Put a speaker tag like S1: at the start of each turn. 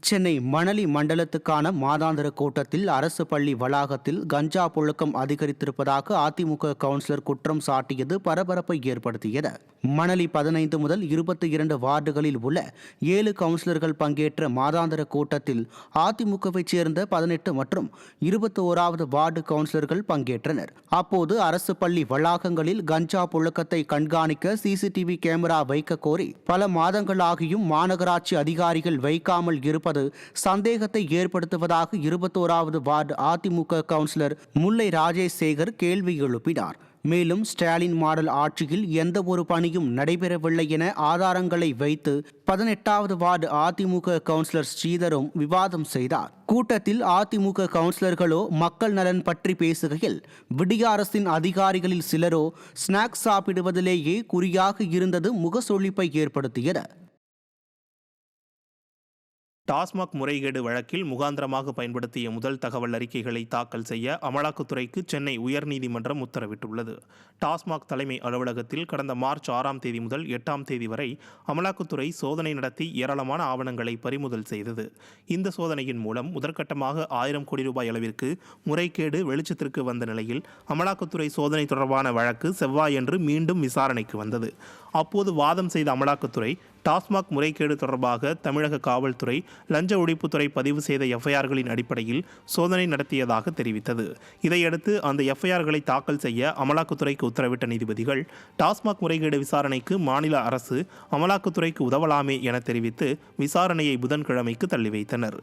S1: சென்னை மணலி மண்டலத்துக்கான மாதாந்திர கூட்டத்தில் அரசு பள்ளி வளாகத்தில் கஞ்சா புழக்கம் அதிகரித்திருப்பதாக அதிமுக கவுன்சிலர் குற்றம் சாட்டியது பரபரப்பை ஏற்படுத்தியது. மணலி 15 முதல் 22 வார்டுகளில் உள்ள 7 கவுன்சிலர்கள் பங்கேற்ற மாதாந்திர கூட்டத்தில் அதிமுகவைச் சேர்ந்த 18 மற்றும் 21வது வார்டு கவுன்சிலர்கள் பங்கேற்றனர். அப்போது அரசு பள்ளி வளாகங்களில் கஞ்சா புழக்கத்தை கண்காணிக்க சிசிடிவி கேமரா வைக்க கோரி பல மாதங்களாகியும் மாநகராட்சி அதிகாரிகள் வைக்காமல் இருப்பது சந்தேகத்தை ஏற்படுத்துவதாக 21வது வார்டு அதிமுக கவுன்சிலர் முல்லை ராஜேஷ் சேகர் கேள்வி எழுப்பினார். மேலும் ஸ்டாலின் மாடல் ஆட்சியில் எந்த ஒரு பணியும் நடைபெறவில்லை என ஆதாரங்களை வைத்து 18வது வார்டு அதிமுக கவுன்சிலர் ஸ்ரீதரும் விவாதம் செய்தார். கூட்டத்தில் அதிமுக கவுன்சிலர்களோ மக்கள் நலன் பற்றி பேசுகையில், விடிய அரசின் அதிகாரிகளில் சிலரோ ஸ்நாக்ஸ் சாப்பிடுவதிலேயே குறியாக இருந்தது முகசொலிப்பை ஏற்படுத்தியது.
S2: டாஸ்மாக் முறைகேடு வழக்கில் முகாந்திரமாக பயன்படுத்திய முதல் தகவல் அறிக்கைகளை தாக்கல் செய்ய அமலாக்கத்துறைக்கு சென்னை உயர்நீதிமன்றம் உத்தரவிட்டுள்ளது. டாஸ்மாக் தலைமை அலுவலகத்தில் கடந்த மார்ச் 6ஆம் தேதி முதல் 8ஆம் தேதி வரை அமலாக்கத்துறை சோதனை நடத்தி ஏராளமான ஆவணங்களை பறிமுதல் செய்தது. இந்த சோதனையின் மூலம் முதற்கட்டமாக 1000 கோடி ரூபாய் அளவிற்கு முறைகேடு வெளிச்சத்திற்கு வந்த நிலையில் அமலாக்கத்துறை சோதனை தொடர்பான வழக்கு செவ்வாயன்று மீண்டும் விசாரணைக்கு வந்தது. அப்போது வாதம் செய்த அமலாக்கத்துறை டாஸ்மாக் முறைகேடு தொடர்பாக தமிழக காவல்துறை லஞ்ச ஒழிப்புத்துறை பதிவு செய்த எஃப்ஐஆர்களின் அடிப்படையில் சோதனை நடத்தியதாக தெரிவித்தது. இதையடுத்து அந்த எஃப்ஐஆர்களை தாக்கல் செய்ய அமலாக்கத்துறைக்கு உத்தரவிட்ட நீதிபதிகள் டாஸ்மாக் முறைகேடு விசாரணைக்கு மாநில அரசு அமலாக்கத்துறைக்கு உதவலாமே என தெரிவித்து விசாரணையை புதன்கிழமைக்கு தள்ளி வைத்தனர்.